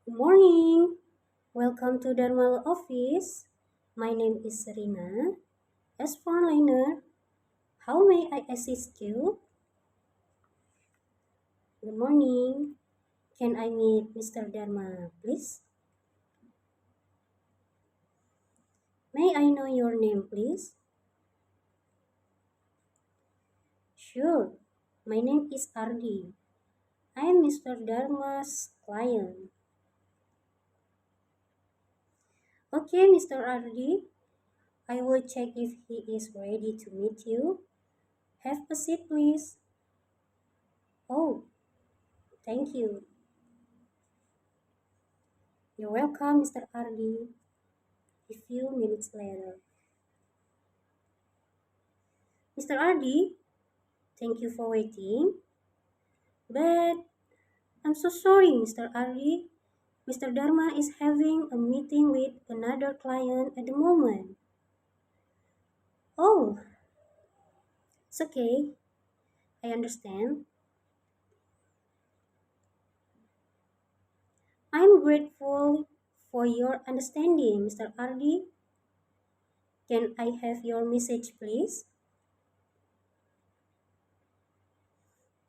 Good morning. Welcome to Dharma office. My name is Serena. As frontliner, how may I assist you? Good morning. Can I meet Mr. Dharma, please? May I know your name, please? Sure. My name is Ardi. I am Mr. Dharma's client. Okay, Mr. Ardi. I will check if he is ready to meet you. Have a seat, please. Oh, thank you. You're welcome, Mr. Ardi. A few minutes later. Mr. Ardi, thank you for waiting. But I'm so sorry, Mr. Ardi. Mr. Dharma is having a meeting with another client at the moment. Oh, it's okay. I understand. I'm grateful for your understanding, Mr. Ardi. Can I have your message, please?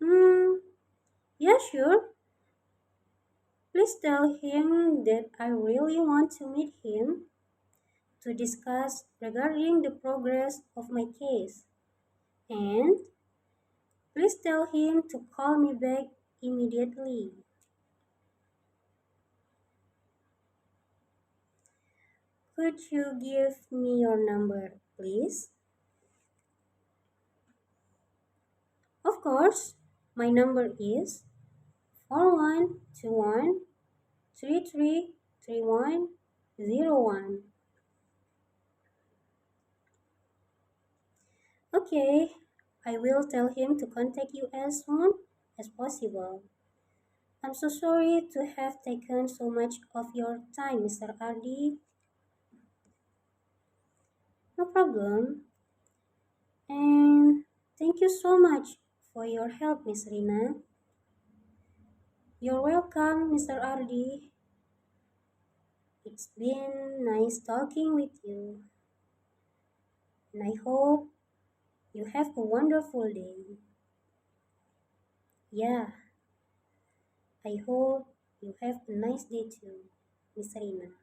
Hmm, yeah, sure. Please tell him that I really want to meet him to discuss regarding the progress of my case. And please tell him to call me back immediately. Could you give me your number, please? Of course, my number is 4121 333101. Okay, I will tell him to contact you as soon as possible. I'm so sorry to have taken so much of your time, Mr. Ardi. No problem. And thank you so much for your help, Miss Rina. You're welcome, Mr. Ardi. It's been nice talking with you, and I hope you have a wonderful day. Yeah, I hope you have a nice day too, Miss Rina.